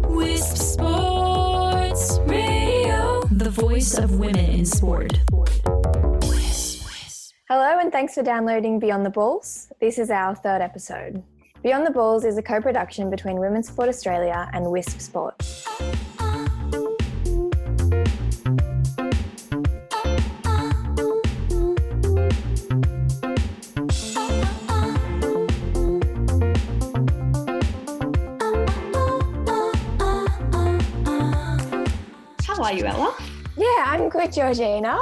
Wisp Sports Radio, the voice of women in sport. Hello and thanks for downloading Beyond the Balls. This is our third episode. Beyond the Balls is a co-production between Women's Sport Australia and Wisp Sport. How are you, Ella? Yeah, I'm good, Georgina.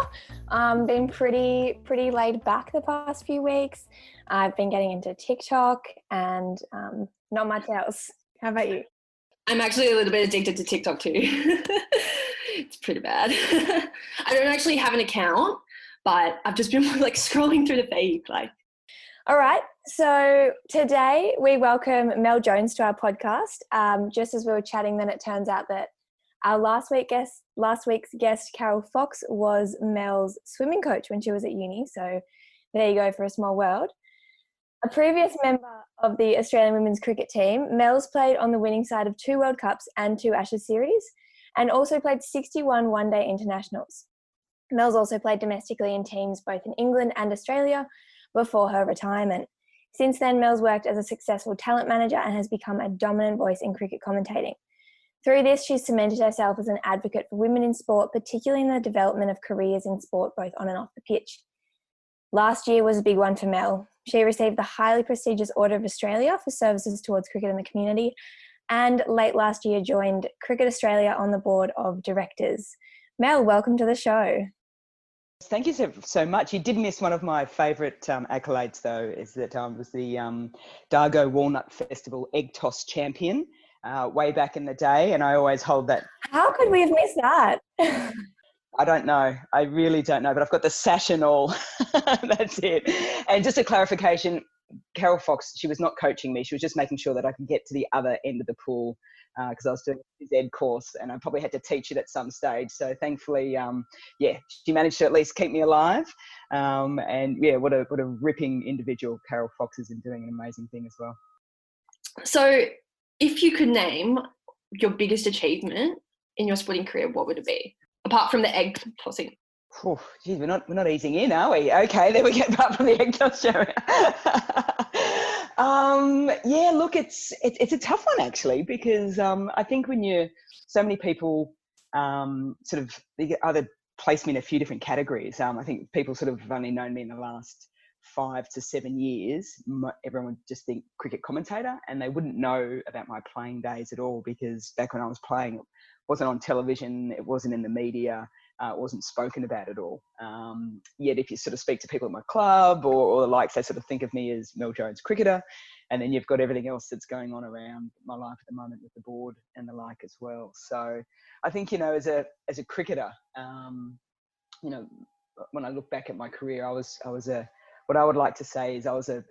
Been pretty laid back the past few weeks. I've been getting into TikTok and not much else. How about you? I'm actually a little bit addicted to TikTok too. It's pretty bad. I don't actually have an account, but I've just been scrolling through the feed. All right, so today we welcome Mel Jones to our podcast. Just as we were chatting, then it turns out that our last week's guest, Carol Fox, was Mel's swimming coach when she was at uni. So there you go for a small world. A previous member of the Australian women's cricket team, Mel's played on the winning side of 2 World Cups and 2 Ashes series, and also played 61 one-day internationals. Mel's also played domestically in teams both in England and Australia before her retirement. Since then, Mel's worked as a successful talent manager and has become a dominant voice in cricket commentating. Through this, she's cemented herself as an advocate for women in sport, particularly in the development of careers in sport, both on and off the pitch. Last year was a big one for Mel. She received the highly prestigious Order of Australia for services towards cricket in the community, and late last year joined Cricket Australia on the board of directors. Mel, welcome to the show. Thank you so much. You did miss one of my favourite accolades, though, is that I was the Dargo Walnut Festival egg toss champion. Way back in the day, and I always hold that. How could we have missed that? I don't know. I really don't know, but I've got the sash and all. That's it. And just a clarification, Carol Fox, she was not coaching me. She was just making sure that I could get to the other end of the pool because I was doing a phys ed course and I probably had to teach it at some stage. So thankfully, she managed to at least keep me alive. And yeah, what a ripping individual Carol Fox is in doing an amazing thing as well. So if you could name your biggest achievement in your sporting career, what would it be? Apart from the egg tossing. Oh, geez, we're not easing in, are we? Okay, there we get apart from the egg toss show. Yeah, look, it's a tough one actually because I think when so many people they either place me in a few different categories. I think people sort of have only known me in the last 5 to 7 years. Everyone would just think cricket commentator and they wouldn't know about my playing days at all because back when I was playing, it wasn't on television, it wasn't in the media, it wasn't spoken about at all. Yet if you sort of speak to people at my club or the likes, they sort of think of me as Mel Jones cricketer. And then you've got everything else that's going on around my life at the moment with the board and the like as well. So I think, as a cricketer, when I look back at my career, I was what I would like to say is I was an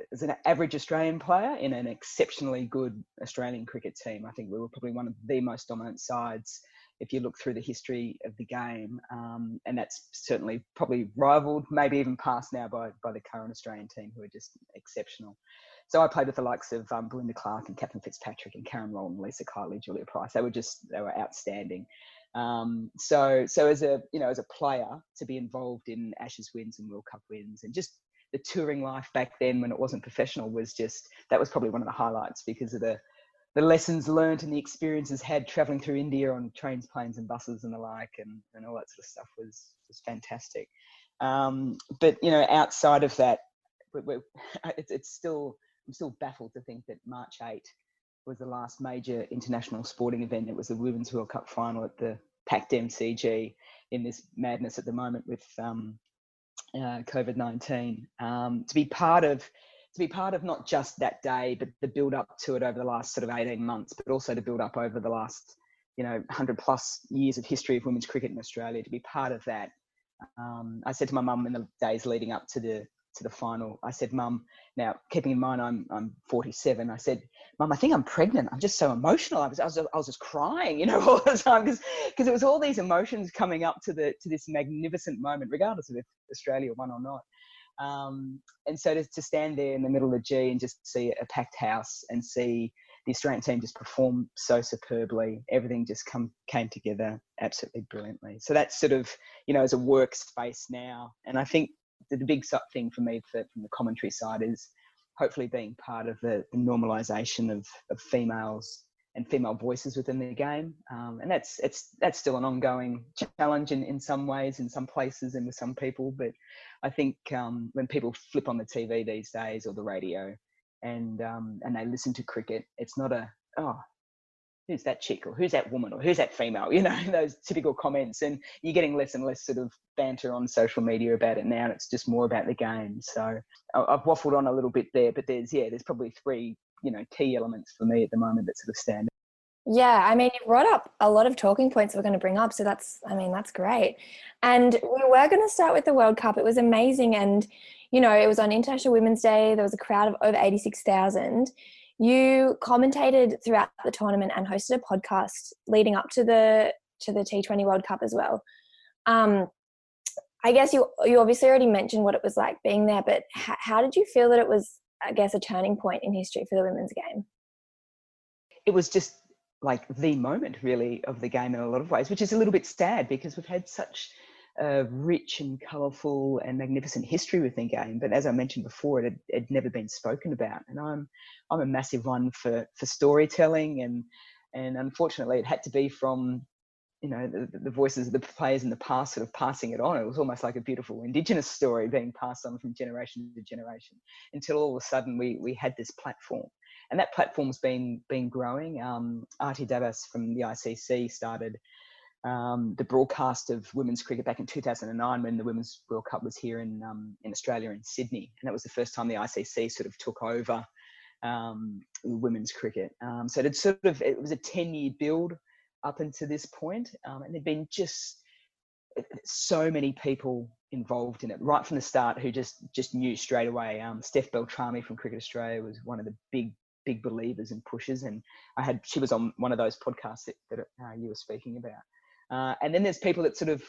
average Australian player in an exceptionally good Australian cricket team. I think we were probably one of the most dominant sides if you look through the history of the game. And that's certainly probably rivaled, maybe even passed now by the current Australian team who are just exceptional. So I played with the likes of Belinda Clark and Catherine Fitzpatrick and Karen Rowland, Lisa Kiley, Julia Price. They were outstanding. So as a player to be involved in Ashes wins and World Cup wins and just the touring life back then when it wasn't professional that was probably one of the highlights because of the lessons learned and the experiences had traveling through India on trains, planes and buses and the like and all that sort of stuff was fantastic. But outside of that, I'm still baffled to think that March 8 was the last major international sporting event. It was the Women's World Cup final at the packed MCG in this madness at the moment with COVID-19. To be part of not just that day, but the build up to it over the last sort of 18 months, but also to build up over the last 100 plus years of history of women's cricket in Australia. To be part of that, I said to my mum in the days leading up to the final, I said, Mum, now keeping in mind I'm 47, I said, Mum, I think I'm pregnant. I'm just so emotional. I was just crying, all the time because it was all these emotions coming up to this magnificent moment, regardless of if Australia won or not. And so to stand there in the middle of the G and just see a packed house and see the Australian team just performed so superbly. Everything just came together absolutely brilliantly. So that's sort of, as a workspace now. And I think the big thing for me from the commentary side is hopefully being part of the normalisation of females and female voices within the game. And that's still an ongoing challenge in some ways, in some places and with some people. But I think when people flip on the TV these days or the radio and they listen to cricket, it's not who's that chick or who's that woman or who's that female, those typical comments. And you're getting less and less sort of banter on social media about it now. And it's just more about the game. So I've waffled on a little bit there, but there's probably three key elements for me at the moment that sort of stand out. Yeah, I mean, you brought up a lot of talking points we're going to bring up, so that's great. And we were going to start with the World Cup. It was amazing, and it was on International Women's Day. There was a crowd of over 86,000. You commentated throughout the tournament and hosted a podcast leading up to the T20 World Cup as well. I guess you obviously already mentioned what it was like being there, but how did you feel that it was, I guess, a turning point in history for the women's game? It was just like the moment really of the game in a lot of ways, which is a little bit sad because we've had such a rich and colourful and magnificent history within game. But as I mentioned before, it had never been spoken about. And I'm a massive one for storytelling, and unfortunately it had to be from the voices of the players in the past sort of passing it on. It was almost like a beautiful Indigenous story being passed on from generation to generation until all of a sudden we had this platform. And that platform's been growing. Artie Dabas from the ICC started the broadcast of women's cricket back in 2009 when the Women's World Cup was here in Australia, in Sydney. And that was the first time the ICC sort of took over women's cricket. So it was a 10-year build up until this point. And there'd been just so many people involved in it right from the start who just knew straight away. Steph Beltrami from Cricket Australia was one of the big believers and pushers, and she was on one of those podcasts that you were speaking about. And then there's people that sort of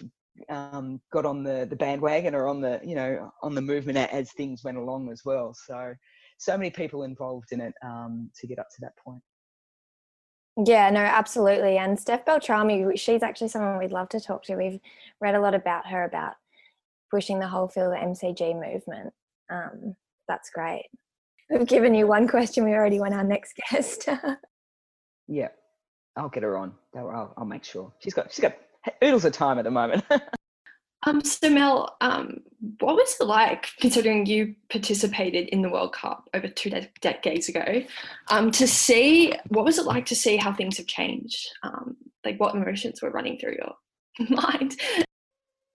got on the bandwagon or on the movement as things went along as well. So many people involved in it to get up to that point. Yeah, no, absolutely. And Steph Beltrami, she's actually someone we'd love to talk to. We've read a lot about her, about pushing the whole field of the MCG movement. That's great. We've given you one question. We already want our next guest. Yeah, I'll get her on. I'll make sure. She's got oodles of time at the moment. So Mel, what was it like, considering you participated in the World Cup over 2 decades ago, what was it like to see how things have changed? Like what emotions were running through your mind?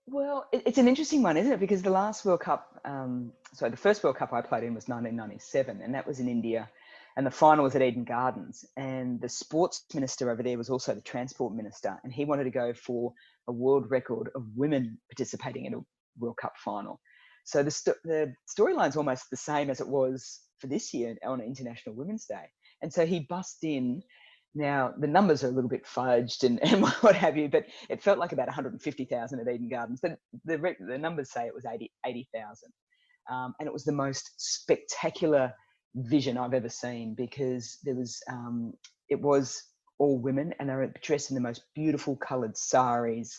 Well, it's an interesting one, isn't it? Because the last World Cup, the first World Cup I played in was 1997, and that was in India. And the final was at Eden Gardens. And the sports minister over there was also the transport minister. And he wanted to go for a world record of women participating in a World Cup final. So the storyline's almost the same as it was for this year on International Women's Day. And so he bussed in. Now, the numbers are a little bit fudged and what have you, but it felt like about 150,000 at Eden Gardens. But the numbers say it was 80,000. And it was the most spectacular vision I've ever seen, because there was it was all women and they were dressed in the most beautiful coloured saris,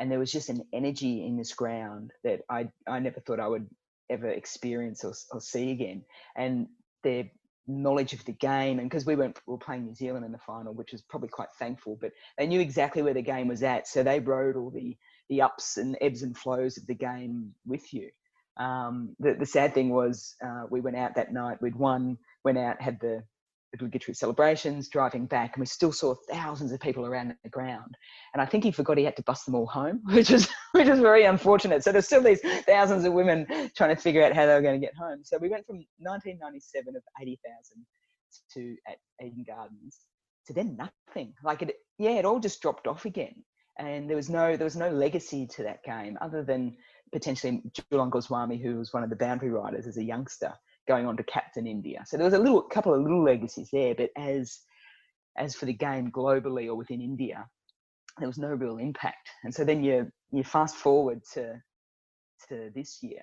and there was just an energy in this ground that I never thought I would ever experience or see again. And their knowledge of the game, and because we were playing New Zealand in the final, which was probably quite thankful, but they knew exactly where the game was at, so they rode all the ups and ebbs and flows of the game with you. The sad thing was we went out that night, we'd won, went out, had the obligatory celebrations, driving back, and we still saw thousands of people around the ground. And I think he forgot he had to bus them all home, which is very unfortunate. So there's still these thousands of women trying to figure out how they were going to get home. So we went from 1997 of 80,000 to at Eden Gardens to then nothing. Like it all just dropped off again. And there was no legacy to that game other than potentially Julan Goswami, who was one of the boundary riders as a youngster, going on to captain India. So there was a couple of little legacies there, but as for the game globally or within India, there was no real impact. And so then you fast forward to this year,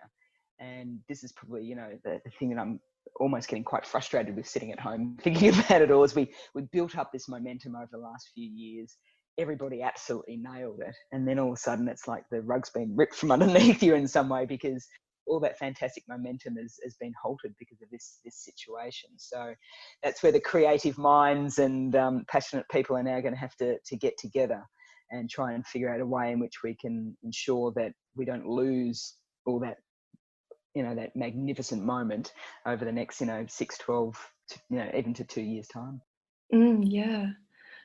and this is probably the thing that I'm almost getting quite frustrated with sitting at home thinking about it all. As we built up this momentum over the last few years, everybody absolutely nailed it, and then all of a sudden it's like the rug's been ripped from underneath you in some way, because all that fantastic momentum has been halted because of this situation. So that's where the creative minds and passionate people are now going to have to get together and try and figure out a way in which we can ensure that we don't lose all that, that magnificent moment over the next, 6, 12, even to 2 years time. Yeah.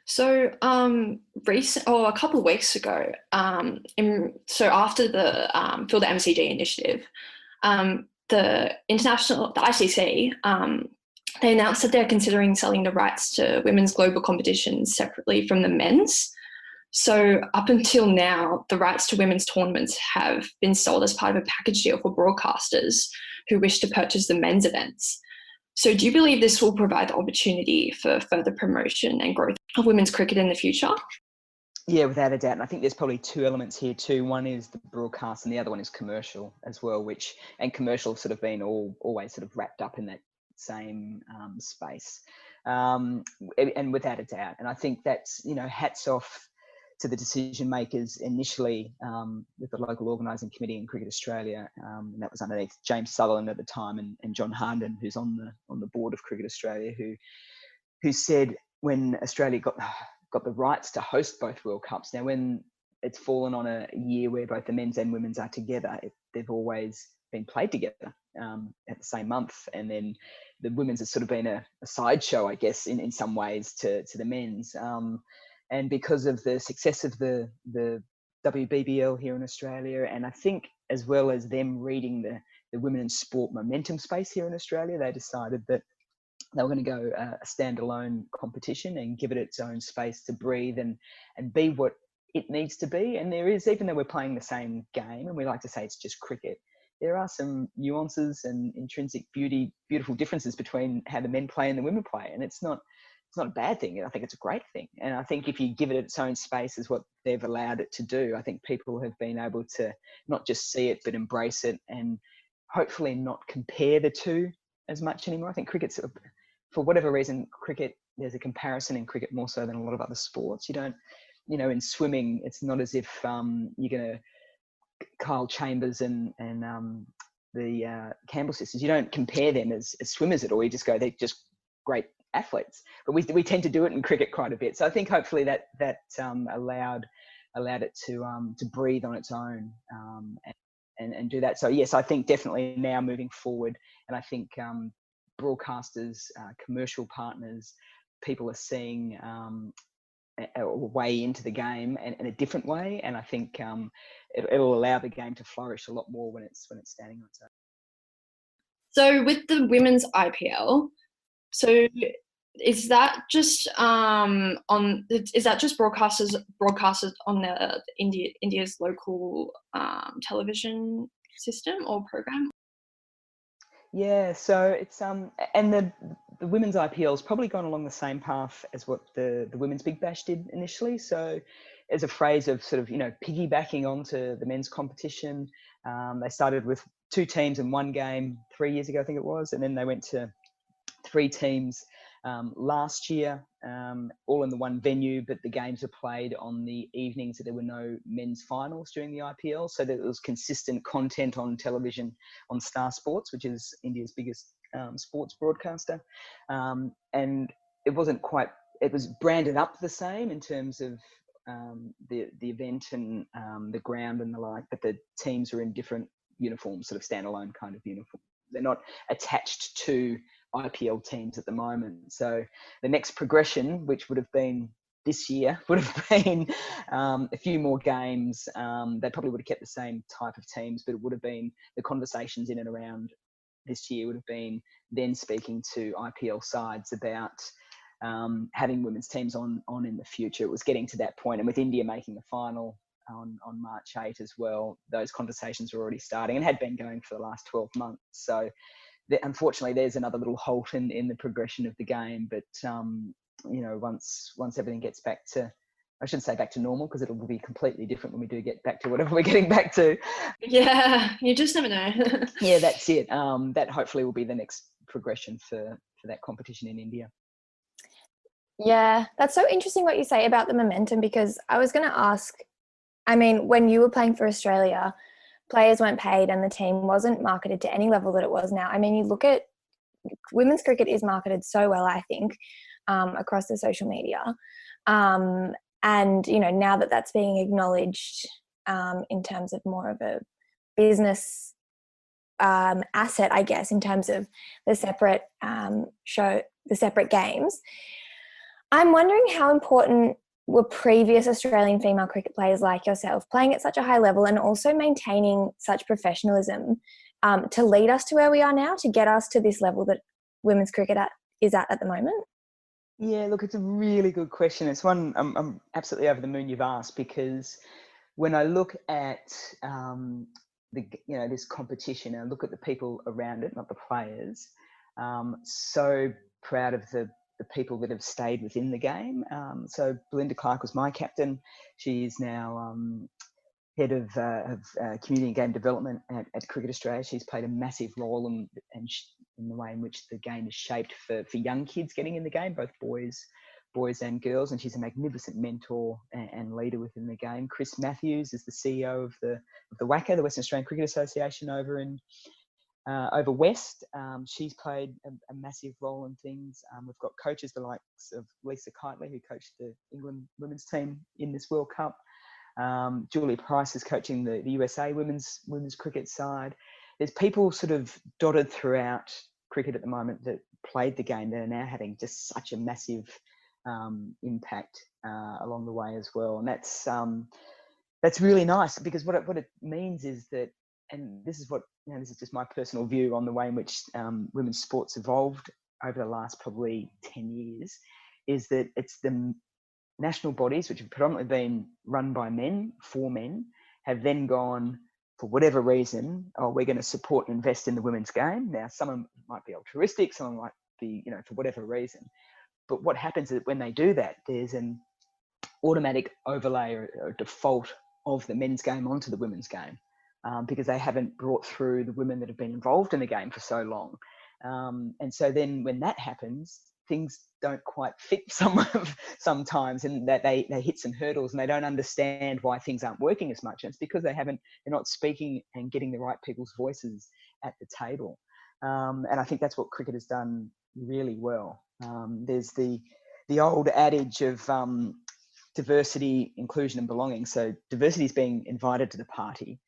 So, a couple of weeks ago, so after the Fill the MCG initiative, the ICC, they announced that they're considering selling the rights to women's global competitions separately from the men's. So up until now, the rights to women's tournaments have been sold as part of a package deal for broadcasters who wish to purchase the men's events. So do you believe this will provide the opportunity for further promotion and growth of women's cricket in the future? Yeah, without a doubt. And I think there's probably two elements here too. One is the broadcast and the other one is commercial as well, and commercial sort of been always sort of wrapped up in that same space. And without a doubt. And I think that's, hats off to the decision makers initially with the local organising committee in Cricket Australia, and that was underneath James Sutherland at the time and John Harnden, who's on the board of Cricket Australia, who said when Australia got the rights to host both World Cups. Now, when it's fallen on a year where both the men's and women's are together, they've always been played together at the same month, and then the women's has sort of been a sideshow, I guess, in some ways to the men's. And because of the success of the WBBL here in Australia, and I think as well as them reading the women in sport momentum space here in Australia, they decided that they were going to go a standalone competition and give it its own space to breathe and be what it needs to be. And there is, even though we're playing the same game, and we like to say it's just cricket, there are some nuances and intrinsic beautiful differences between how the men play and the women play. And it's not a bad thing. I think it's a great thing. And I think if you give it its own space as what they've allowed it to do, I think people have been able to not just see it, but embrace it and hopefully not compare the two as much anymore. I think cricket's, for whatever reason, there's a comparison in cricket more so than a lot of other sports. You don't, in swimming, it's not as if you're going to Kyle Chambers and the Campbell sisters. You don't compare them as swimmers at all. You just go, they're just great athletes. But we tend to do it in cricket quite a bit. So I think hopefully that allowed it to breathe on its own and do that. So yes, I think definitely now moving forward, and I think broadcasters, commercial partners, people are seeing a way into the game and in a different way, and I think it'll allow the game to flourish a lot more when it's standing on its own. So with the women's IPL, so is that just broadcasters on the India's local television system or program? Yeah, so it's and the women's IPL has probably gone along the same path as what the women's Big Bash did initially. So as a phrase of sort of piggybacking onto the men's competition, they started with 2 teams in one game 3 years ago, I think it was, and then they went to 3 teams last year, all in the one venue, but the games were played on the evenings, so there were no men's finals during the IPL, so that there was consistent content on television on Star Sports, which is India's biggest sports broadcaster, and it was branded up the same in terms of the event and the ground and the like, but the teams are in different uniforms, sort of standalone kind of uniform. They're not attached to IPL teams at the moment. So the next progression, which would have been this year, would have been a few more games. They probably would have kept the same type of teams, but it would have been the conversations in and around this year would have been then speaking to IPL sides about having women's teams on in the future. It was getting to that point, and with India making the final on March 8 as well, those conversations were already starting and had been going for the last 12 months. So unfortunately, there's another little halt in the progression of the game. But once everything gets back to, I shouldn't say back to normal, because it will be completely different when we do get back to whatever we're getting back to. Yeah, you just never know. Yeah, that's it. That hopefully will be the next progression for that competition in India. Yeah, that's so interesting what you say about the momentum, because I was going to ask, I mean, when you were playing for Australia, players weren't paid and the team wasn't marketed to any level that it was now. I mean, you look at women's cricket is marketed so well, I think, across the social media. And, you know, now that that's being acknowledged in terms of more of a business asset, I guess, in terms of the separate the separate games, I'm wondering how important were previous Australian female cricket players like yourself playing at such a high level and also maintaining such professionalism to lead us to where we are now, to get us to this level that women's cricket is at the moment? Yeah, look, it's a really good question. It's one I'm absolutely over the moon you've asked, because when I look at this competition, and I look at the people around it, not the players, so proud of the people that have stayed within the game. So Belinda Clark was my captain. She is now head of community and game development at Cricket Australia. She's played a massive role in the way in which the game is shaped for young kids getting in the game, both boys and girls. And she's a magnificent mentor and leader within the game. Chris Matthews is the CEO of the WACA, the Western Australian Cricket Association over West. She's played a massive role in things. We've got coaches the likes of Lisa Kitely, who coached the England women's team in this World Cup. Julia Price is coaching the USA women's cricket side. There's people sort of dotted throughout cricket at the moment that played the game that are now having just such a massive impact along the way as well. And that's really nice, because what it means is that, and this is this is just my personal view on the way in which women's sports evolved over the last probably 10 years, is that it's the national bodies, which have predominantly been run by men, for men, have then gone, for whatever reason, we're going to support and invest in the women's game. Now, some of them might be altruistic, some of them might be, for whatever reason. But what happens is that when they do that, there's an automatic overlay or default of the men's game onto the women's game, because they haven't brought through the women that have been involved in the game for so long. And so then when that happens, things don't quite fit sometimes, and that they hit some hurdles and they don't understand why things aren't working as much. And it's because they're not speaking and getting the right people's voices at the table. And I think that's what cricket has done really well. There's the old adage of diversity, inclusion and belonging. So diversity is being invited to the party,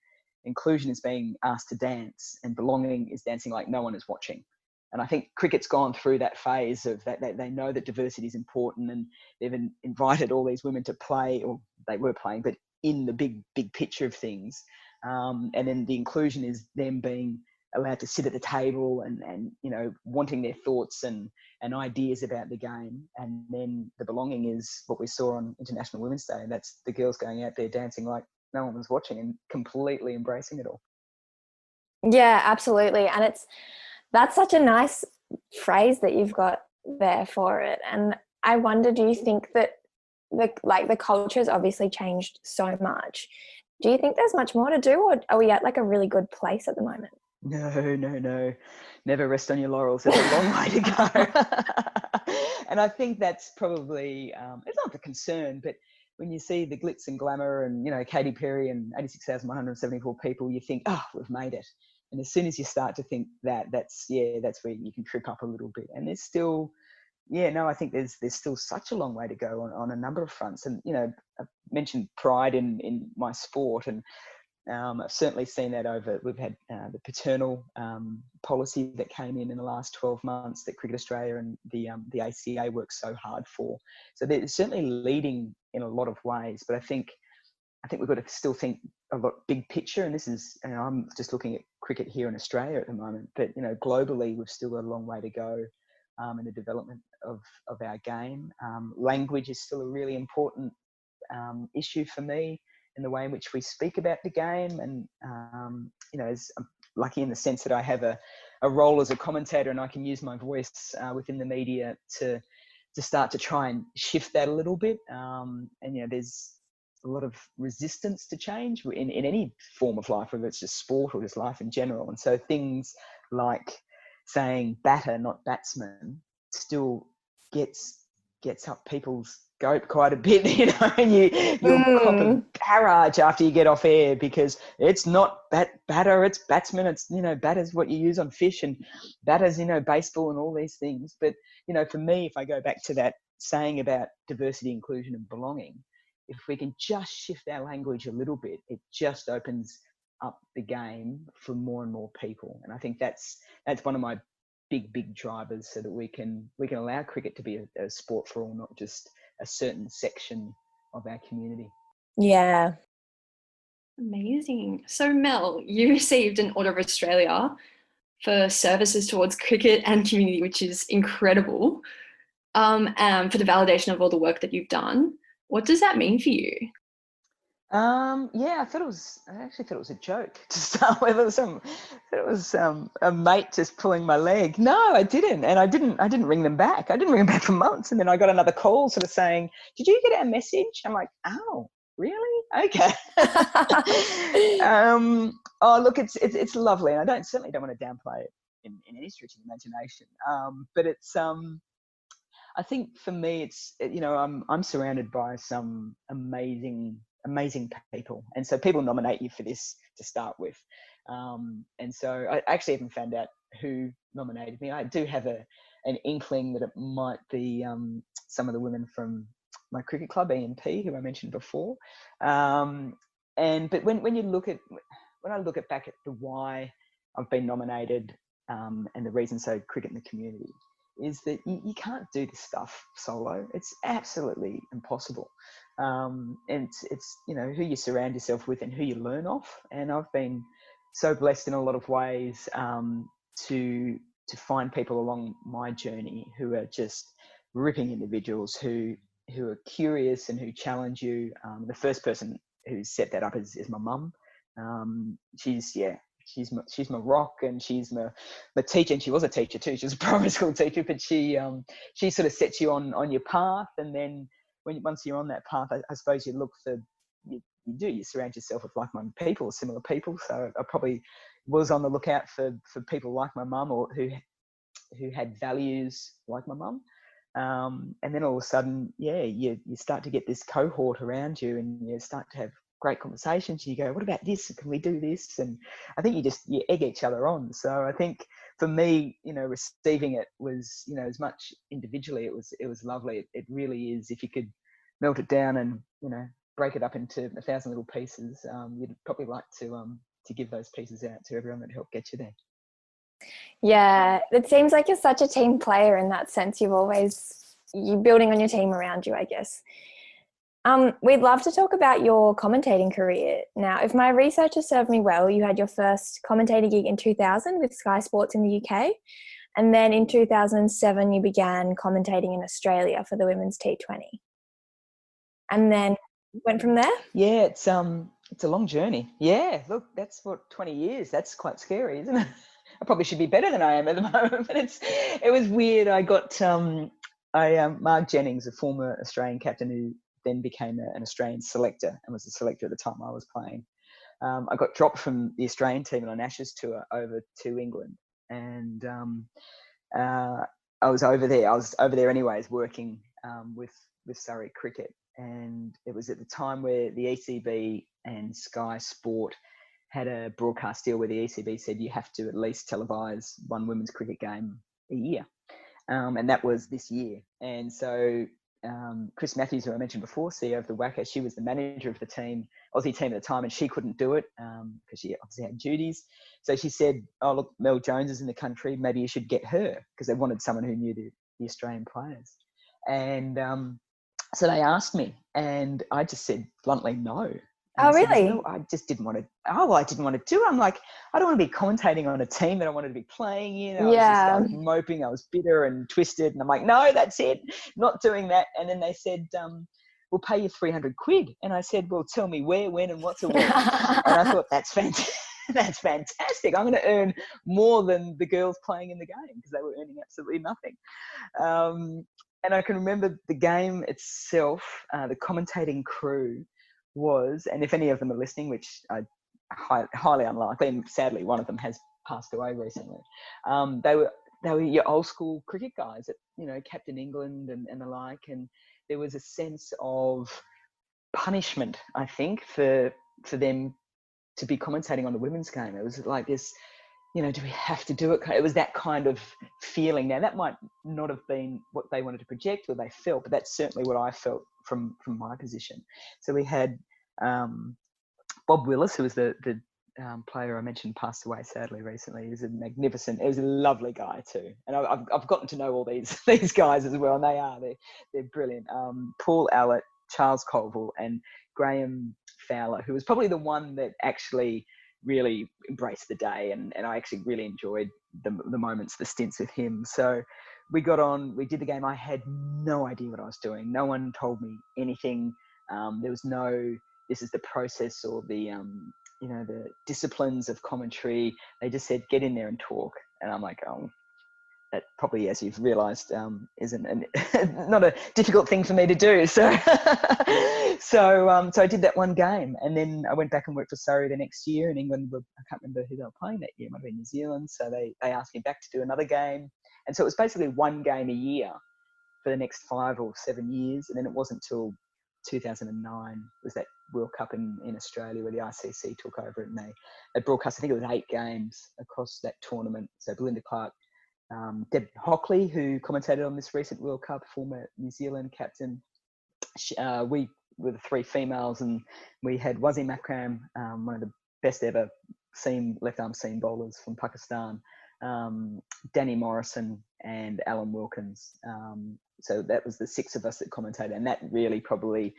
inclusion is being asked to dance, and belonging is dancing like no one is watching. And I think cricket's gone through that phase of that they know that diversity is important, and they've invited all these women to play, or they were playing, but in the big picture of things. And then the inclusion is them being allowed to sit at the table and wanting their thoughts and ideas about the game. And then the belonging is what we saw on International Women's Day. And that's the girls going out there dancing like no one was watching and completely embracing it all. Yeah, absolutely. And that's such a nice phrase that you've got there for it. And I wonder, do you think that the culture has obviously changed so much? Do you think there's much more to do, or are we at like a really good place at the moment? No. Never rest on your laurels. There's a long way to go. And I think that's probably, it's not the concern, but when you see the glitz and glamour and, Katy Perry and 86,174 people, you think, oh, we've made it. And as soon as you start to think that's where you can trip up a little bit. And there's still, I think there's still such a long way to go on a number of fronts. And, I've mentioned pride in my sport, and I've certainly seen that we've had the paternal policy that came in the last 12 months that Cricket Australia and the ACA worked so hard for. So they're certainly leading in a lot of ways, but I think we've got to still think a lot big picture. And this is, I'm just looking at cricket here in Australia at the moment, but globally we've still got a long way to go in the development of our game. Language is still a really important issue for me in the way in which we speak about the game. And I'm lucky in the sense that I have a role as a commentator, and I can use my voice within the media to start to try and shift that a little bit. There's a lot of resistance to change in any form of life, whether it's just sport or just life in general. And so things like saying batter, not batsman, still gets up people's goat quite a bit, and you'll cop a barrage after you get off air because it's not batter, it's batsman. It's, batter's what you use on fish, and batter's, baseball and all these things. But, for me, if I go back to that saying about diversity, inclusion and belonging, if we can just shift our language a little bit, it just opens up the game for more and more people. And I think that's one of my big drivers, so that we can allow cricket to be a sport for all, not just a certain section of our community. Yeah. Amazing. So Mel, you received an Order of Australia for services towards cricket and community, which is incredible, and for the validation of all the work that you've done. What does that mean for you? I actually thought it was a joke to start with. It was a mate just pulling my leg. No, I didn't. And I didn't ring them back. I didn't ring them back for months. And then I got another call sort of saying, "Did you get our message?" I'm like, "Oh, really? Okay." Oh, look, it's lovely. And I certainly don't want to downplay it in any stretch of the imagination. But it's, I think for me, I'm surrounded by some amazing people, and so people nominate you for this to start with, and so I actually haven't found out who nominated me. I do have an inkling that it might be some of the women from my cricket club, E&P, who I mentioned before, but when I look back at the why I've been nominated, and the reason, so cricket in the community, is that you can't do this stuff solo. It's absolutely impossible. And it's who you surround yourself with and who you learn off. And I've been so blessed in a lot of ways to find people along my journey who are just ripping individuals who are curious and who challenge you. The first person who set that up is my mum. She's my rock, and she's my teacher, and she was a teacher too. She was a primary school teacher, but she sort of sets you on your path, and then once you're on that path, I suppose you surround yourself with like-minded people, similar people. So I probably was on the lookout for people like my mum, or who had values like my mum. And then all of a sudden, you start to get this cohort around you, and you start to have great conversations. You go, what about this? Can we do this? And I think you egg each other on. So I think for me, receiving it was, as much individually, it was lovely. It really is. If you could melt it down and, break it up into 1,000 little pieces, you'd probably like to give those pieces out to everyone that helped get you there. Yeah, it seems like you're such a team player in that sense. You're building on your team around you, I guess. We'd love to talk about your commentating career. Now, if my research has served me well, you had your first commentator gig in 2000 with Sky Sports in the UK. And then in 2007, you began commentating in Australia for the women's T20. And then went from there? Yeah, it's a long journey. Yeah, look, that's 20 years. That's quite scary, isn't it? I probably should be better than I am at the moment, but it was weird. I got Mark Jennings, a former Australian captain who then became an Australian selector and was a selector at the time I was playing. I got dropped from the Australian team on an Ashes tour over to England, and I was over there anyways, working with Surrey Cricket, and it was at the time where the ECB and Sky Sport had a broadcast deal where the ECB said you have to at least televise one women's cricket game a year, and that was this year. And so Chris Matthews, who I mentioned before, CEO of the WACA, she was the manager of the Aussie team at the time, and she couldn't do it because she obviously had duties. So she said, "Oh, look, Mel Jones is in the country. Maybe you should get her," because they wanted someone who knew the Australian players. And so they asked me, and I just said bluntly no. Oh, really? No, I just didn't want to. I didn't want to do it. I'm like, I don't want to be commentating on a team that I wanted to be playing in. I was moping. I was bitter and twisted. And I'm like, no, that's it. Not doing that. And then they said, we'll pay you 300 quid. And I said, well, tell me where, when, and what's a where. And I thought, that's fantastic. That's fantastic. I'm going to earn more than the girls playing in the game, because they were earning absolutely nothing. And I can remember the game itself, the commentating crew was, and if any of them are listening, which I highly unlikely, and sadly one of them has passed away recently. They were your old school cricket guys that, you know, captain England and the like. And there was a sense of punishment, I think, for them to be commentating on the women's game. It was like this, you know, do we have to do it? It was that kind of feeling. Now, that might not have been what they wanted to project or they felt, but that's certainly what I felt from my position. So we had Bob Willis, who was the player I mentioned, passed away sadly recently. He was a lovely guy too. And I've gotten to know all these guys as well, and they're brilliant. Paul Allett, Charles Colville, and Graham Fowler, who was probably the one that actually really embraced the day, and I actually really enjoyed the moments, the stints with him. So we got on, we did the game. I had no idea what I was doing. No one told me anything. There was no, this is the process or the the disciplines of commentary. They just said, get in there and talk. And I'm like, oh, that probably, as you've realised, isn't not a difficult thing for me to do. So, so I did that one game, and then I went back and worked for Surrey the next year. And England, I can't remember who they were playing that year. It might have been New Zealand. So they asked me back to do another game, and so it was basically one game a year for the next 5 or 7 years. And then it wasn't until 2009 was that World Cup in Australia where the ICC took over it, and they broadcast, I think it was 8 games across that tournament. So Belinda Clark, Deb Hockley, who commentated on this recent World Cup, former New Zealand captain. We were the 3 females, and we had Wasim Akram, one of the best ever left arm seam bowlers from Pakistan, Danny Morrison, and Alan Wilkins. So that was the 6 of us that commentated, and that really probably,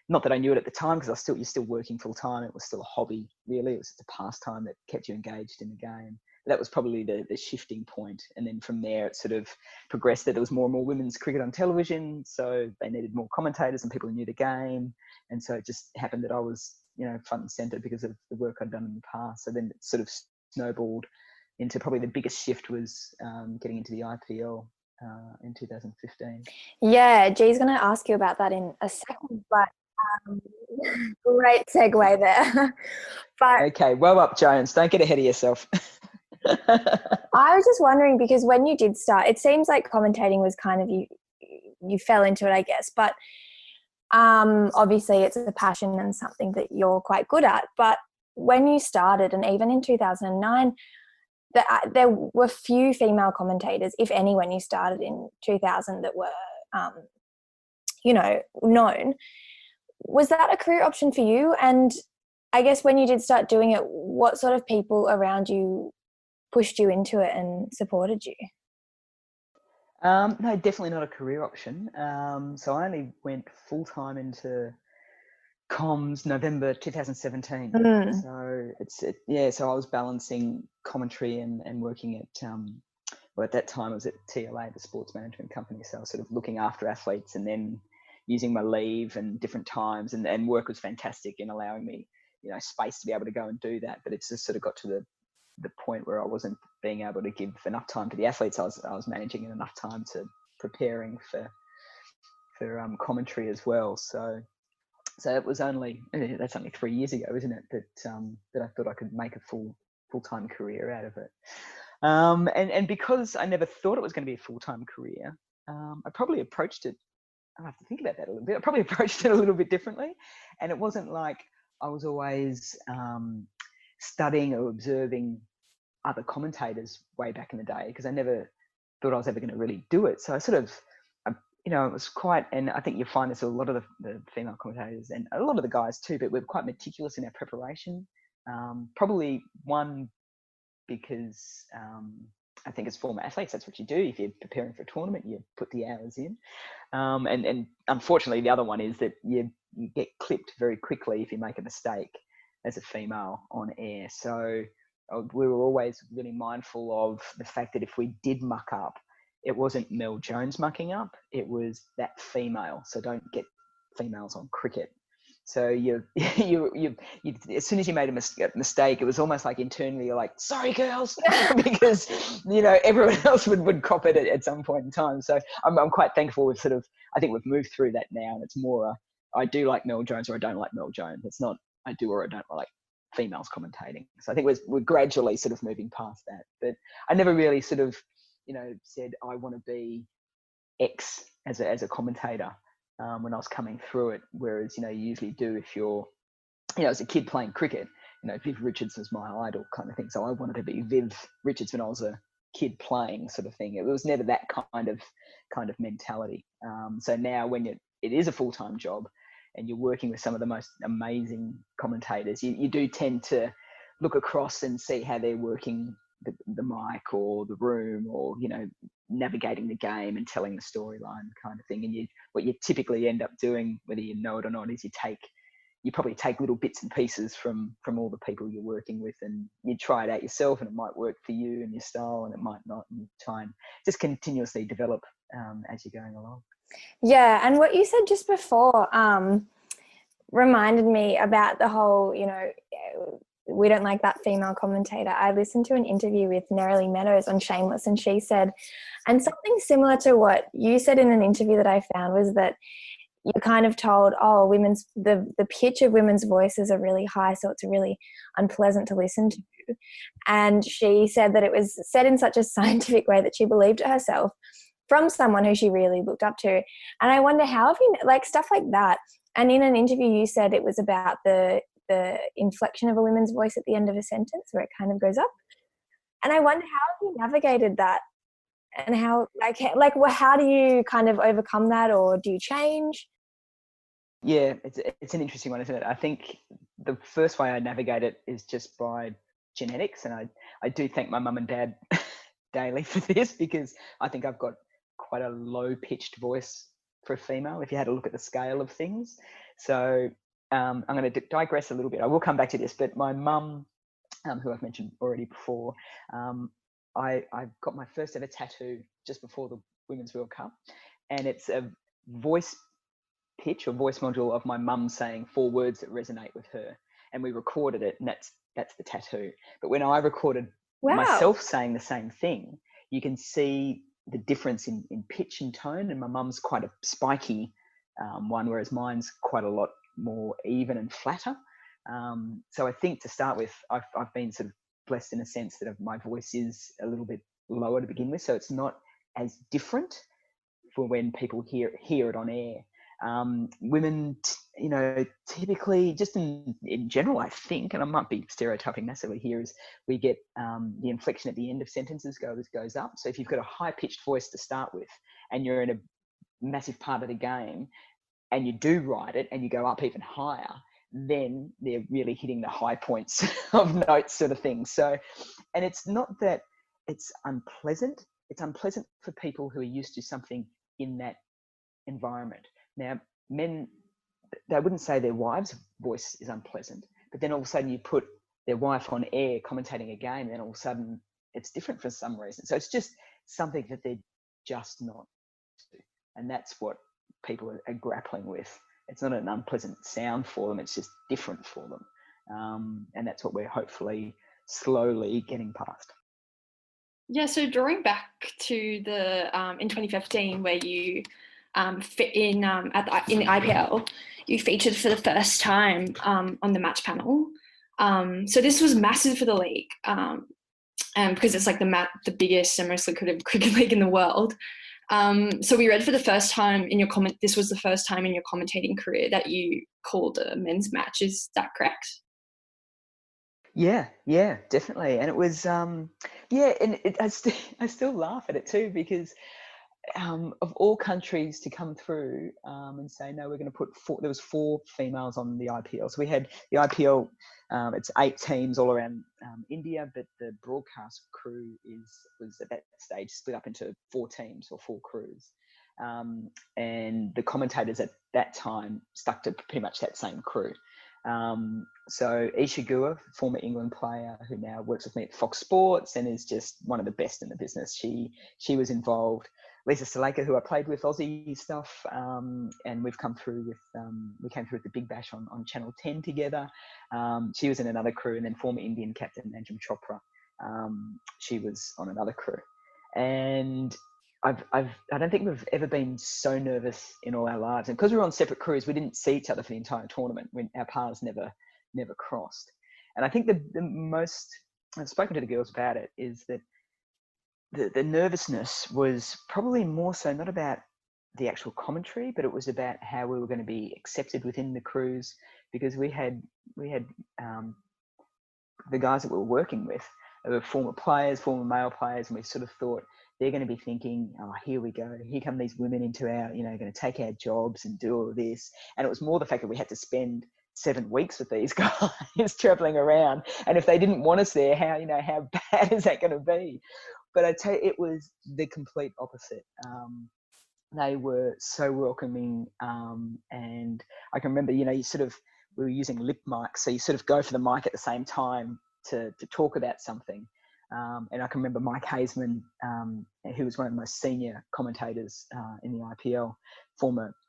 not that I knew it at the time, because you're still working full time. It was still a hobby, really. It was just a pastime that kept you engaged in the game. That was probably the shifting point. And then from there, it sort of progressed that there was more and more women's cricket on television. So they needed more commentators and people who knew the game. And so it just happened that I was, front and center because of the work I'd done in the past. So then it sort of snowballed into, probably the biggest shift was getting into the IPL in 2015. Yeah, G's going to ask you about that in a second, but great segue there. But okay, well up, Jones. Don't get ahead of yourself. I was just wondering, because when you did start, it seems like commentating was kind of you fell into it, I guess. But obviously it's a passion and something that you're quite good at. But when you started, and even in 2009, there were few female commentators, if any, when you started in 2000 that were, known. Was that a career option for you? And I guess when you did start doing it, what sort of people around you pushed you into it and supported you? No, definitely not a career option. So I only went full-time into comms November 2017. So so I was balancing commentary and working at, at that time I was at TLA, the sports management company. So I was sort of looking after athletes and then using my leave and different times, and work was fantastic in allowing me, space to be able to go and do that. But it's just sort of got to the point where I wasn't being able to give enough time to the athletes. I was managing and enough time to preparing for commentary as well. So it was that's only 3 years ago, isn't it? That I thought I could make a full-time career out of it. And because I never thought it was going to be a full-time career, I probably approached it. I have to think about that a little bit. I probably approached it a little bit differently, and it wasn't like I was always studying or observing other commentators way back in the day, because I never thought I was ever going to really do it. So I sort of, it was quite, and I think you'll find this with a lot of the female commentators and a lot of the guys too, but we're quite meticulous in our preparation. Probably one, because I think as former athletes, that's what you do. If you're preparing for a tournament, you put the hours in. And unfortunately, the other one is that you get clipped very quickly if you make a mistake as a female on air. So we were always really mindful of the fact that if we did muck up, it wasn't Mel Jones mucking up, it was that female. So don't get females on cricket. So you as soon as you made a mistake, it was almost like internally you're like, sorry girls, because everyone else would cop it at some point in time. So I'm quite thankful I think we've moved through that now, and it's more I do like Mel Jones or I don't like Mel Jones. It's not I do or I don't like females commentating. So I think we're gradually sort of moving past that. But I never really sort of, said I want to be X as a commentator when I was coming through it. Whereas, you usually do if you're, as a kid playing cricket, Viv Richards was my idol kind of thing. So I wanted to be Viv Richards when I was a kid playing sort of thing. It was never that kind of mentality. So now when it is a full-time job and you're working with some of the most amazing commentators, you do tend to look across and see how they're working the mic or the room, or navigating the game and telling the storyline kind of thing. And what you typically end up doing, whether you know it or not, is you probably take little bits and pieces from all the people you're working with, and you try it out yourself, and it might work for you and your style, and it might not, and you try and just continuously develop as you're going along. Yeah, and what you said just before reminded me about the whole, we don't like that female commentator. I listened to an interview with Nerily Meadows on Shameless, and she said, and something similar to what you said in an interview that I found, was that you're kind of told, oh, the pitch of women's voices are really high, so it's really unpleasant to listen to. And she said that it was said in such a scientific way that she believed it herself from someone who she really looked up to. And I wonder, how have you, like stuff like that? And in an interview you said it was about the inflection of a woman's voice at the end of a sentence where it kind of goes up. And I wonder, how have you navigated that? And how do you kind of overcome that, or do you change? Yeah, it's an interesting one, isn't it? I think the first way I navigate it is just by genetics, and I do thank my mum and dad daily for this, because I think I've got quite a low pitched voice for a female if you had a look at the scale of things. So I'm going to digress a little bit. I will come back to this, but my mum, who I've mentioned already before, I got my first ever tattoo just before the Women's World Cup, and it's a voice pitch or voice module of my mum saying 4 words that resonate with her, and we recorded it, and that's the tattoo. But when I recorded myself saying the same thing, you can see the difference in pitch and tone, and my mum's quite a spiky one, whereas mine's quite a lot more even and flatter. So I think to start with, I've been sort of blessed in a sense that my voice is a little bit lower to begin with, so it's not as different for when people hear it on air. Women, typically, just in general, I think, and I might be stereotyping massively here, is we get the inflection at the end of sentences goes up. So if you've got a high-pitched voice to start with, and you're in a massive part of the game, and you do write it, and you go up even higher, then they're really hitting the high points of notes, sort of thing. So, and it's not that it's unpleasant. It's unpleasant for people who are used to something in that environment. Now, men, they wouldn't say their wife's voice is unpleasant, but then all of a sudden you put their wife on air commentating a game, and then all of a sudden it's different for some reason. So it's just something that they're just not used to. And that's what people are grappling with. It's not an unpleasant sound for them, it's just different for them. And that's what we're hopefully slowly getting past. Yeah, so drawing back to the in 2015, where you fit in in the IPL, you featured for the first time on the match panel. So this was massive for the league, because it's like the biggest and most lucrative cricket league in the world. So we read for the first time in your this was the first time in your commentating career that you called a men's match. Is that correct? Yeah, definitely. And it was, and I still laugh at it too, because of all countries to come through and say, no, we're going to put there was 4 females on the IPL. So we had the IPL, it's 8 teams all around India, but the broadcast crew was at that stage split up into 4 teams or 4 crews. And the commentators at that time stuck to pretty much that same crew. So Isha Guha, former England player who now works with me at Fox Sports and is just one of the best in the business. She was involved. Lisa Saleka, who I played with Aussie stuff, and we came through with the Big Bash on Channel 10 together. She was in another crew, and then former Indian captain Anjum Chopra, she was on another crew. And I don't think we've ever been so nervous in all our lives. And because we were on separate crews, we didn't see each other for the entire tournament. Our paths never crossed. And I think the most, I've spoken to the girls about it, is that the nervousness was probably more so not about the actual commentary, but it was about how we were going to be accepted within the crews, because we had the guys that we were working with were former players, former male players, and we sort of thought they're going to be thinking, oh, here we go, here come these women into our, going to take our jobs and do all of this. And it was more the fact that we had to spend 7 weeks with these guys traveling around, and if they didn't want us there, how bad is that going to be? But I tell you, it was the complete opposite. They were so welcoming, and I can remember, we were using lip mics, so you sort of go for the mic at the same time to talk about something. And I can remember Mike Hazeman, who was one of the most senior commentators in the IPL,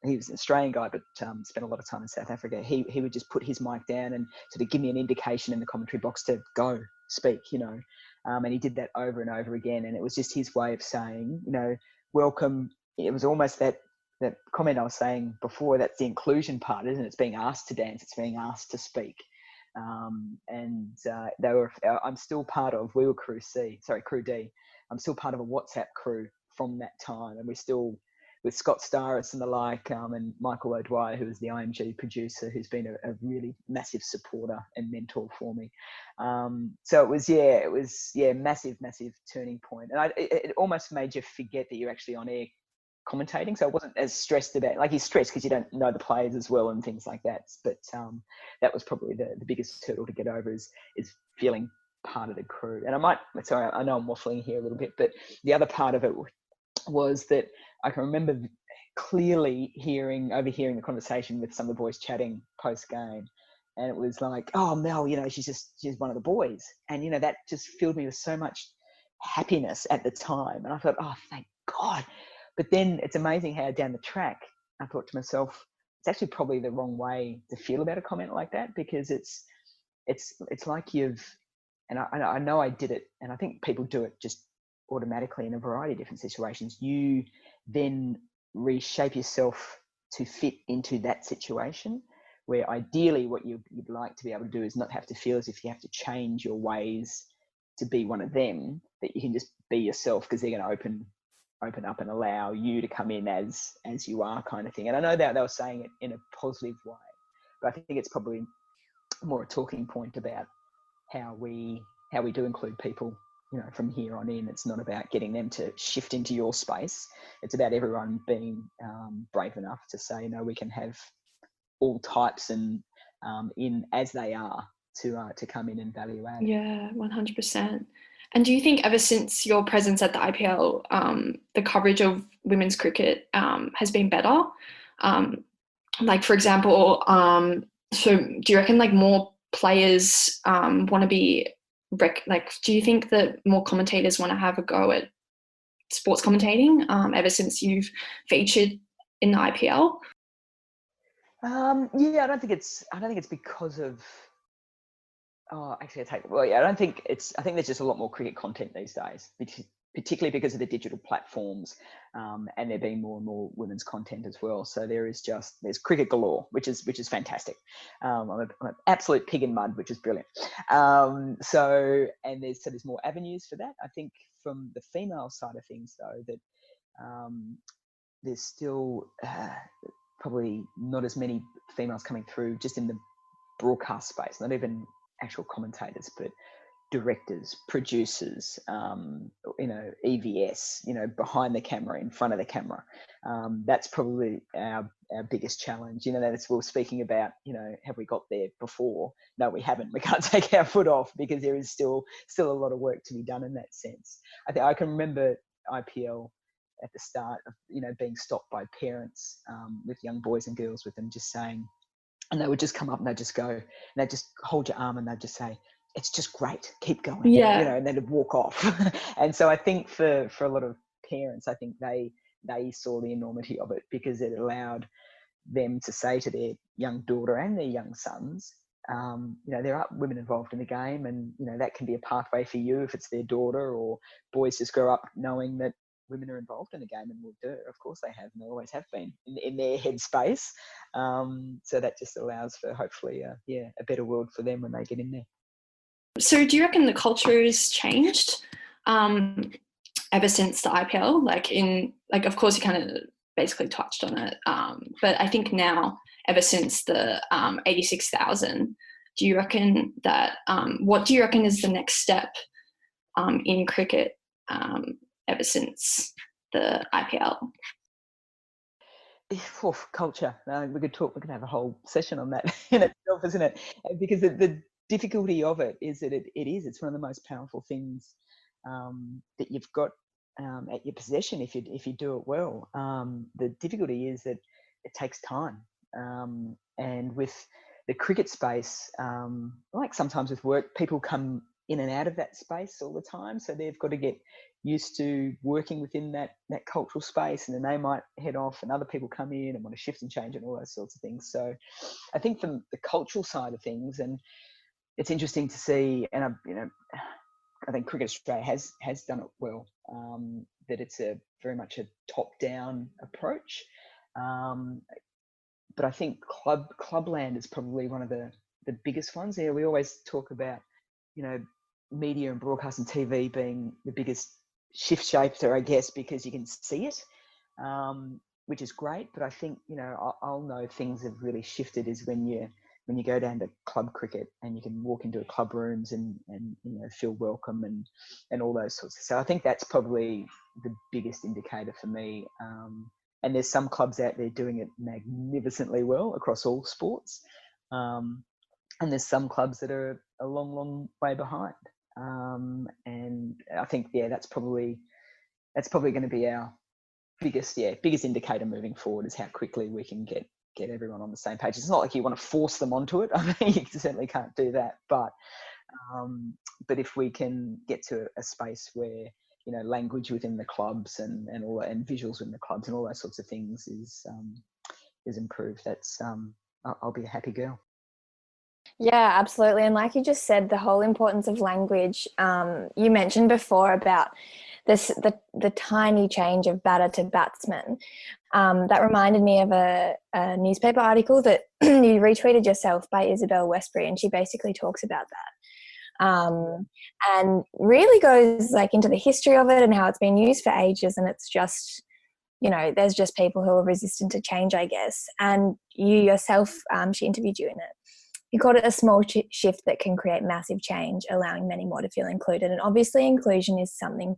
he was an Australian guy, but spent a lot of time in South Africa. He would just put his mic down and sort of give me an indication in the commentary box to go speak, and he did that over and over again. And it was just his way of saying, welcome. It was almost that comment I was saying before, that's the inclusion part, isn't it? It's being asked to dance, it's being asked to speak. I'm still part of, we were Crew D. I'm still part of a WhatsApp crew from that time, and we're still with Scott Starris and the like, and Michael O'Dwyer, who is the IMG producer, who's been a really massive supporter and mentor for me. So it was massive turning point. And it almost made you forget that you're actually on air commentating, so I wasn't as stressed about, like, you're stressed because you don't know the players as well and things like that, but that was probably the biggest hurdle to get over, is feeling part of the crew. And I know I'm waffling here a little bit, but the other part of it was that I can remember clearly overhearing the conversation with some of the boys chatting post game, and it was like, oh, Mel, she's one of the boys, and that just filled me with so much happiness at the time. And I thought, oh, thank God. But then it's amazing how down the track I thought to myself, it's actually probably the wrong way to feel about a comment like that, because it's like I know I did it, and I think people do it just automatically in a variety of different situations. You then reshape yourself to fit into that situation, where ideally what you'd like to be able to do is not have to feel as if you have to change your ways to be one of them, that you can just be yourself, because they're going to open up and allow you to come in as you are, kind of thing. And I know that they were saying it in a positive way, but I think it's probably more a talking point about how we do include people, from here on in. It's not about getting them to shift into your space. It's about everyone being brave enough to say, no, we can have all types and in as they are to come in and value add. Yeah, 100%. And do you think ever since your presence at the IPL, the coverage of women's cricket has been better? Like, for example, so do you reckon like more players want to be, do you think that more commentators want to have a go at sports commentating ever since you've featured in the IPL? Yeah, I don't think it's because of, I don't think I think there's just a lot more cricket content these days, particularly because of the digital platforms, and there being more and more women's content as well. So there's cricket galore, which is fantastic. I'm an absolute pig in mud, which is brilliant. So there's more avenues for that. I think from the female side of things, though, that there's still probably not as many females coming through just in the broadcast space, not even actual commentators, but directors, producers, EVS, behind the camera, in front of the camera. That's probably our biggest challenge. That's what we're speaking about. Have we got there before? No, we haven't. We can't take our foot off, because there is still a lot of work to be done in that sense. I think I can remember IPL at the start of, being stopped by parents with young boys and girls with them just saying, and they would just come up and they'd just go, and they'd just hold your arm and they'd just say, it's just great, keep going. Yeah. And then they'd walk off. And so I think for a lot of parents, I think they saw the enormity of it, because it allowed them to say to their young daughter and their young sons, there are women involved in the game, and that can be a pathway for you if it's their daughter, or boys just grow up knowing that women are involved in the game, and will do. Of course they have, and they always have been in their headspace. So that just allows for hopefully a better world for them when they get in there. So do you reckon the culture has changed ever since the IPL? Of course, you kind of basically touched on it, but I think now, ever since the 86,000, do you reckon that, what do you reckon is the next step in cricket ever since the IPL? Culture. We could have a whole session on that in itself, isn't it? Because the difficulty of it is that it's one of the most powerful things that you've got at your possession if you do it well. The difficulty is that it takes time, and with the cricket space, like sometimes with work, people come in and out of that space all the time, so they've got to get used to working within that cultural space, and then they might head off and other people come in and want to shift and change and all those sorts of things. So I think from the cultural side of things, and it's interesting to see, and I think Cricket Australia has done it well, that it's very much a top-down approach, but I think clubland is probably one of the biggest ones. Yeah, we always talk about, media and broadcast and TV being the biggest shift shapers, I guess, because you can see it, which is great. But I think, I'll know things have really shifted is when you go down to club cricket and you can walk into club rooms and feel welcome and all those sorts of. So I think that's probably the biggest indicator for me. And there's some clubs out there doing it magnificently well across all sports. And there's some clubs that are a long, long way behind. And I think, that's probably going to be our biggest indicator moving forward, is how quickly we can get everyone on the same page. It's not like you want to force them onto it. I mean, you certainly can't do that. But if we can get to a space where, language within the clubs and visuals within the clubs and all those sorts of things is improved, that's I'll be a happy girl. Yeah, absolutely. And like you just said, the whole importance of language. You mentioned before about the tiny change of batter to batsman. That reminded me of a newspaper article that you retweeted yourself by Isabel Westbury, and she basically talks about that. And really goes into the history of it and how it's been used for ages, and it's just, there's just people who are resistant to change, I guess. And you yourself, she interviewed you in it. You called it a small shift that can create massive change, allowing many more to feel included. And obviously inclusion is something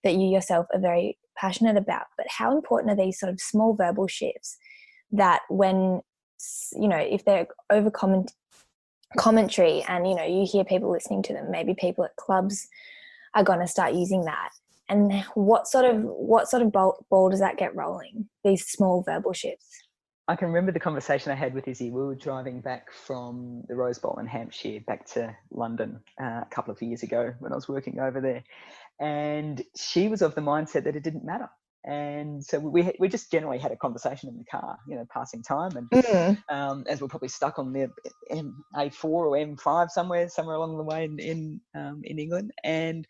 that you yourself are very passionate about. But how important are these sort of small verbal shifts that when, if they're over commentary and, you hear people listening to them, maybe people at clubs are going to start using that. And what sort of ball does that get rolling, these small verbal shifts? I can remember the conversation I had with Izzy. We were driving back from the Rose Bowl in Hampshire back to London a couple of years ago when I was working over there. And she was of the mindset that it didn't matter. And so we just generally had a conversation in the car, passing time. And as we're probably stuck on the A4 or M5 somewhere along the way in England. And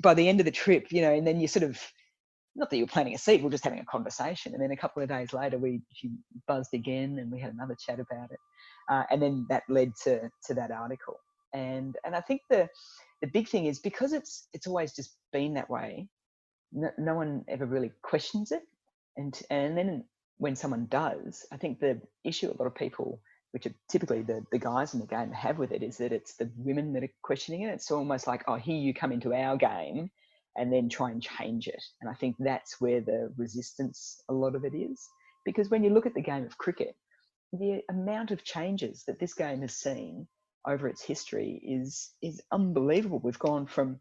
by the end of the trip, and then you sort of, not that you were planting a seed, we're just having a conversation. And then a couple of days later, she buzzed again and we had another chat about it. And then that led to that article. And I think the big thing is, because it's always just been that way, no one ever really questions it. And then when someone does, I think the issue a lot of people, which are typically the guys in the game, have with it, is that it's the women that are questioning it. It's almost like, oh, here you come into our game and then try and change it. And I think that's where the resistance, a lot of it is. Because when you look at the game of cricket, the amount of changes that this game has seen over its history is unbelievable. We've gone from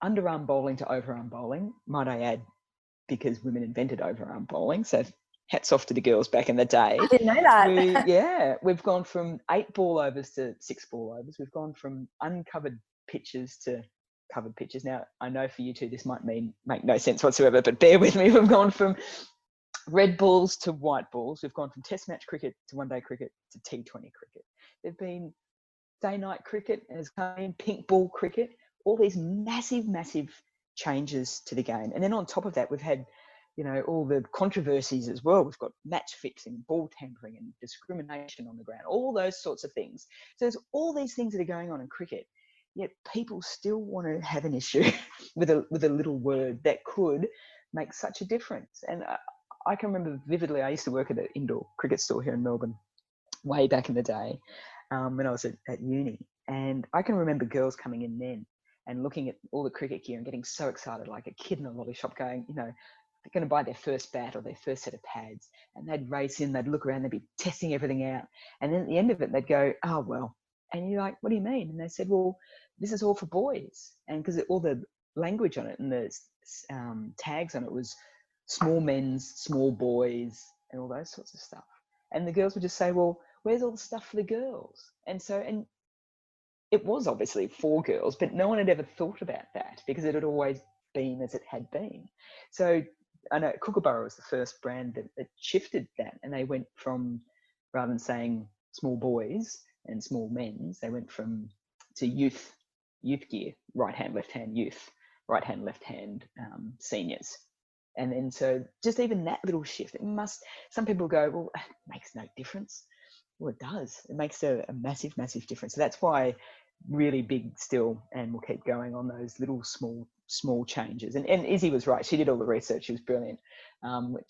underarm bowling to overarm bowling, might I add, because women invented overarm bowling. So hats off to the girls back in the day. I didn't know that. We've gone from 8 ball overs to 6 ball overs. We've gone from uncovered pitches to covered pitches. Now, I know for you two this might make no sense whatsoever, but bear with me. We've gone from red balls to white balls. We've gone from test match cricket to one-day cricket to T20 cricket. There've been day-night cricket, has come in, pink ball cricket, all these massive, massive changes to the game. And then on top of that, we've had, all the controversies as well. We've got match fixing, ball tampering and discrimination on the ground, all those sorts of things. So there's all these things that are going on in cricket. yet people still want to have an issue with a little word that could make such a difference. And I can remember vividly, I used to work at an indoor cricket store here in Melbourne way back in the day, when I was at uni. And I can remember girls coming in then and looking at all the cricket gear and getting so excited, like a kid in a lolly shop going, you know, they're going to buy their first bat or their first set of pads. And they'd race in, they'd look around, they'd be testing everything out. And then at the end of it, they'd go, oh, well. And you're like, what do you mean? And they said, well, this is all for boys. And because all the language on it and the tags on it was small men's, small boys, and all those sorts of stuff. And the girls would just say, well, where's all the stuff for the girls? And it was obviously for girls, but no one had ever thought about that because it had always been as it had been. So I know Kookaburra was the first brand that shifted that, and they went from, rather than saying small boys and small men's, they went to youth gear, right hand, left hand youth, right hand, left hand seniors. And then so just even that little shift, some people go, well, it makes no difference. Well, it does. It makes a massive, massive difference. So that's why really big still, and we'll keep going on those little small changes. And Izzy was right. She did all the research. She was brilliant.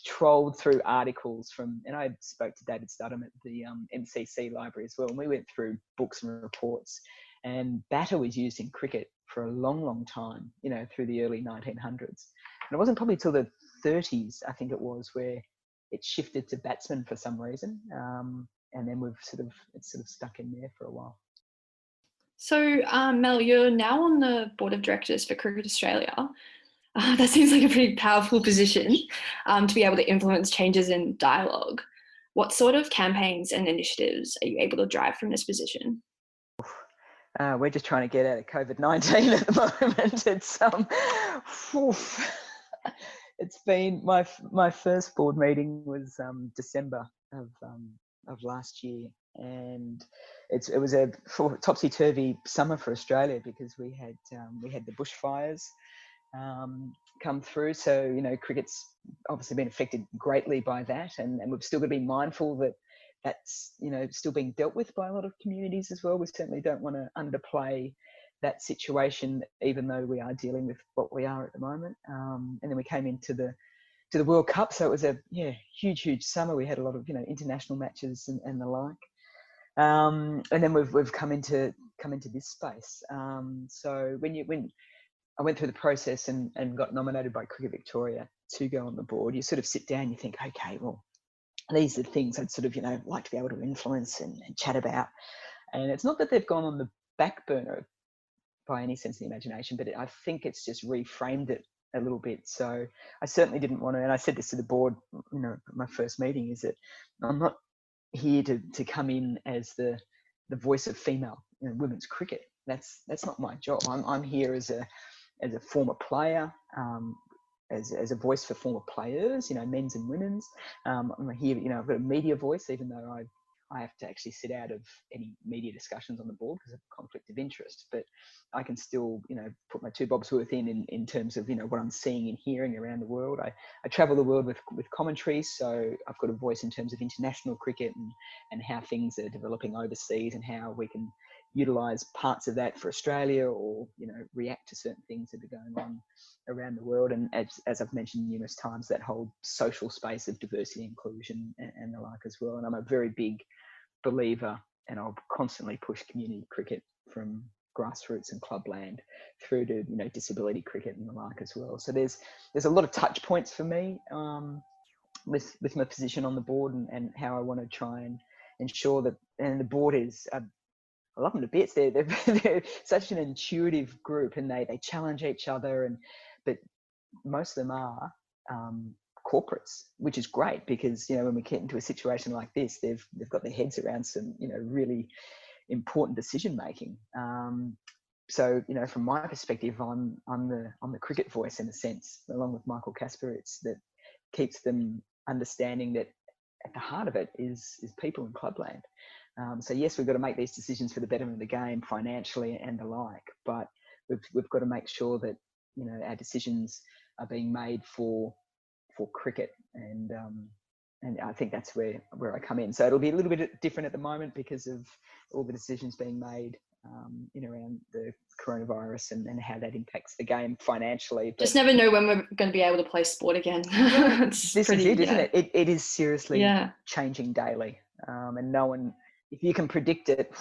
Trolled through articles and I spoke to David Studham at the MCC library as well. And we went through books and reports, and batter was used in cricket for a long, long time, you know, through the early 1900s. And it wasn't probably till the 30s, I think it was, where it shifted to batsmen for some reason. And then it's sort of stuck in there for a while. So, Mel, you're now on the board of directors for Cricket Australia. That seems like a pretty powerful position to be able to influence changes in dialogue. What sort of campaigns and initiatives are you able to drive from this position? We're just trying to get out of COVID-19 at the moment. It's been my first board meeting was December of last year, and it was a topsy-turvy summer for Australia because we had the bushfires come through. So, you know, cricket's obviously been affected greatly by that, and we've still got to be mindful that that's, you know, still being dealt with by a lot of communities as well. We certainly don't want to underplay that situation, even though we are dealing with what we are at the moment. And then we came into the World Cup, so it was a huge summer. We had a lot of, you know, international matches and the like. And then we've come into this space. So when I went through the process and got nominated by Cricket Victoria to go on the board, you sort of sit down, you think, okay, well, these are the things I'd sort of, you know, like to be able to influence and chat about. And it's not that they've gone on the back burner by any sense of the imagination, but I think it's just reframed it a little bit. So I certainly didn't want to, and I said this to the board, you know, my first meeting, is that I'm not here to come in as the voice of female, you know, women's cricket. That's not my job. I'm here as a former player, as a voice for former players, you know, men's and women's. I'm here, you know, I've got a media voice, even though I have to actually sit out of any media discussions on the board because of conflict of interest. But I can still, you know, put my two bobs worth in terms of, you know, what I'm seeing and hearing around the world. I travel the world with commentary, so I've got a voice in terms of international cricket and how things are developing overseas and how we can utilise parts of that for Australia, or, you know, react to certain things that are going on around the world. And as I've mentioned numerous times, that whole social space of diversity, inclusion and the like as well. And I'm a very big believer, and I'll constantly push community cricket from grassroots and clubland through to, you know, disability cricket and the like as well. So there's a lot of touch points for me with my position on the board and how I want to try and ensure that, and the board is, I love them to bits. They're such an intuitive group, and they challenge each other, but most of them are corporates, which is great because, you know, when we get into a situation like this, they've got their heads around some, you know, really important decision making. So, you know, from my perspective, I'm the cricket voice in a sense, along with Michael Kasparitz, that keeps them understanding that at the heart of it is people in clubland. So yes, we've got to make these decisions for the betterment of the game financially and the like, but we've got to make sure that, you know, our decisions are being made for cricket, and I think that's where I come in. So it'll be a little bit different at the moment because of all the decisions being made in around the coronavirus and how that impacts the game financially. But just never know when we're going to be able to play sport again. this is it, isn't it? It is seriously changing daily, and no one, if you can predict it,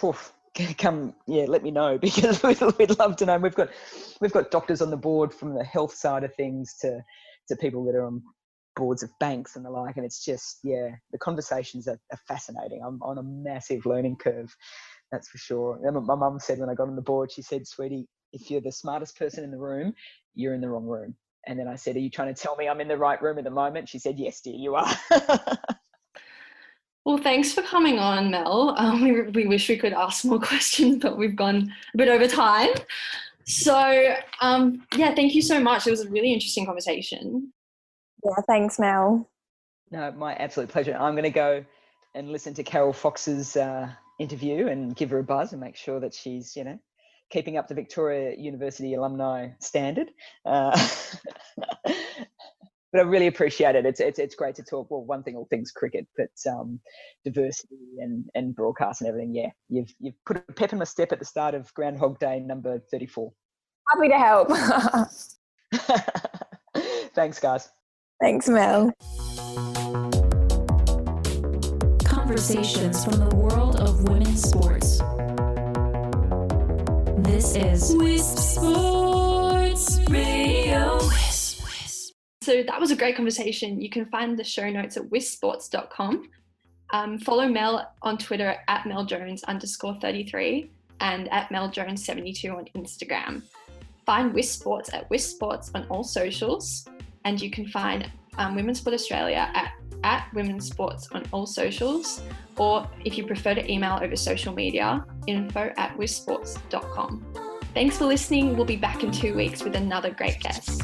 come let me know, because we'd love to know. We've got doctors on the board from the health side of things to people that are on boards of banks and the like, and it's just the conversations are fascinating. I'm on a massive learning curve, that's for sure. And my mum said when I got on the board, she said, "Sweetie, if you're the smartest person in the room, you're in the wrong room." And then I said, "Are you trying to tell me I'm in the right room at the moment?" She said, "Yes, dear, you are." Well, thanks for coming on, Mel. We wish we could ask more questions, but we've gone a bit over time. So, thank you so much. It was a really interesting conversation. Yeah, thanks, Mel. No, my absolute pleasure. I'm going to go and listen to Carol Fox's interview and give her a buzz and make sure that she's, keeping up the Victoria University alumni standard. But I really appreciate it. It's great to talk. Well, one thing, all things cricket, but diversity and broadcast and everything. Yeah, you've put a pep in my step at the start of Groundhog Day number 34. Happy to help. Thanks, guys. Thanks, Mel. Conversations from the world of women's sports. This is Wisp Sports Radio. So that was a great conversation. You can find the show notes at wispsports.com. Follow Mel on Twitter at meljones_33 and at meljones72 on Instagram. Find Wisp Sports at Wisp Sports on all socials, and you can find Women's Sport Australia at Women's Sports on all socials, or if you prefer to email over social media, info@wispsports.com. Thanks for listening. We'll be back in 2 weeks with another great guest.